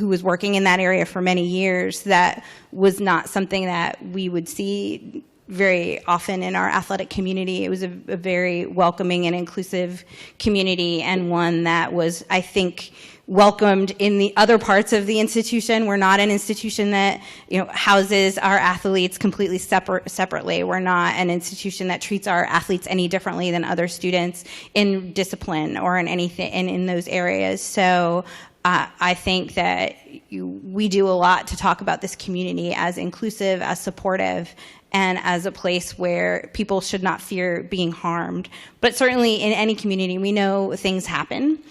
was working in that area for many years, that was not something that we would see very often in our athletic community. It was a very welcoming and inclusive community, and one that was, I think, welcomed in the other parts of the institution. We're not an institution that, houses our athletes completely separately. We're not an institution that treats our athletes any differently than other students in discipline or in anything in those areas. So I think that we do a lot to talk about this community as inclusive, as supportive, and as a place where people should not fear being harmed. But certainly in any community, we know things happen.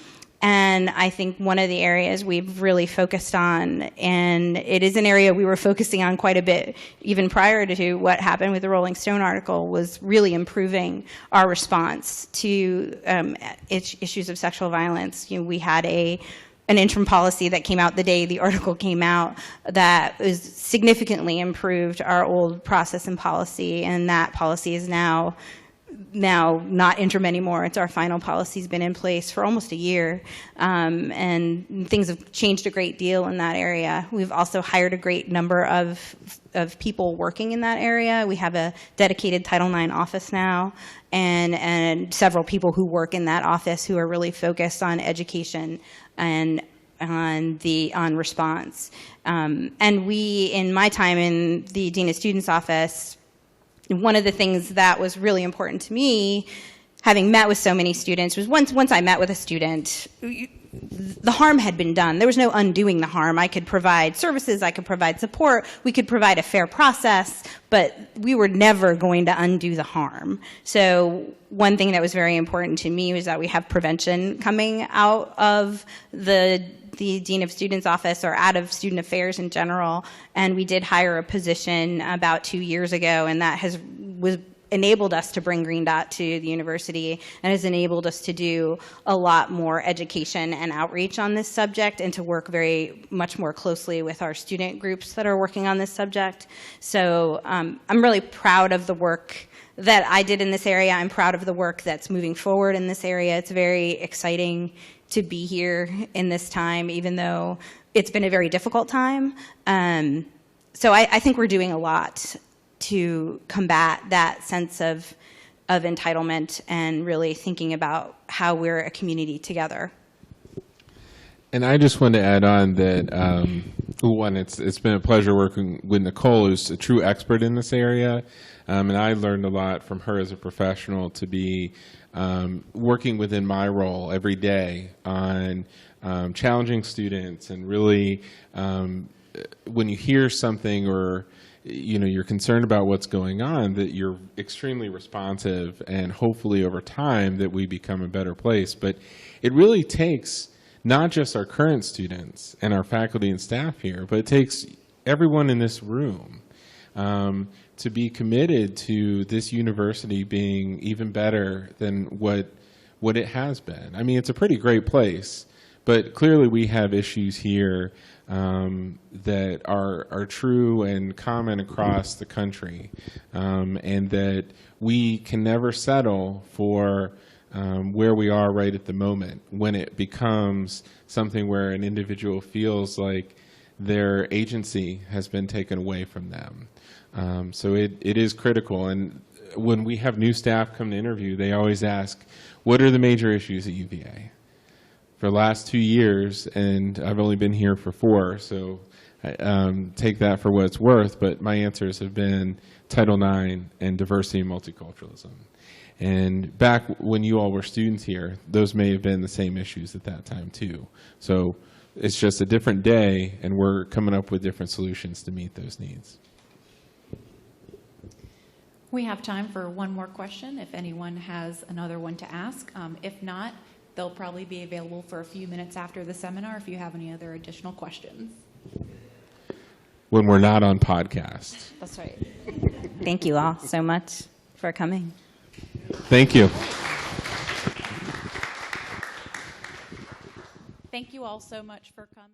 And I think one of the areas we've really focused on, and it is an area we were focusing on quite a bit even prior to what happened with the Rolling Stone article, was really improving our response to issues of sexual violence. We had an interim policy that came out the day the article came out that was significantly improved our old process and policy, and that policy is now not interim anymore. It's our final policy. Has been in place for almost a year, and things have changed a great deal in that area. We've also hired a great number of people working in that area. We have a dedicated Title IX office now, and several people who work in that office who are really focused on education and on response. And we, in my time in the Dean of Students office, one of the things that was really important to me, having met with so many students, was once I met with a student, the harm had been done. There was no undoing the harm. I could provide services, I could provide support, we could provide a fair process, but we were never going to undo the harm. So one thing that was very important to me was that we have prevention coming out of the Dean of Students office, or out of student affairs in general, and we did hire a position about 2 years ago, and that was enabled us to bring Green Dot to the university, and has enabled us to do a lot more education and outreach on this subject, and to work very much more closely with our student groups that are working on this subject. So I'm really proud of the work that I did in this area. I'm proud of the work that's moving forward in this area. It's very exciting to be here in this time, even though it's been a very difficult time. So I think we're doing a lot to combat that sense of entitlement, and really thinking about how we're a community together. And I just wanted to add on that, one, it's been a pleasure working with Nicole, who's a true expert in this area. And I learned a lot from her as a professional to be working within my role every day on challenging students, and really when you hear something, or you're concerned about what's going on, that you're extremely responsive, and hopefully over time that we become a better place. But it really takes not just our current students and our faculty and staff here, but it takes everyone in this room to be committed to this university being even better than what it has been. I mean, it's a pretty great place, but clearly we have issues here that are true and common across the country, and that we can never settle for where we are right at the moment, when it becomes something where an individual feels like their agency has been taken away from them. So it is critical. And when we have new staff come to interview, they always ask, what are the major issues at UVA? For the last 2 years, and I've only been here for 4, so take that for what it's worth, but my answers have been Title IX and diversity and multiculturalism. And back when you all were students here, those may have been the same issues at that time too. So it's just a different day, and we're coming up with different solutions to meet those needs. We have time for one more question, if anyone has another one to ask. If not, they'll probably be available for a few minutes after the seminar if you have any other additional questions. When we're not on podcast. That's right. Thank you all so much for coming. Thank you. Thank you all so much for coming.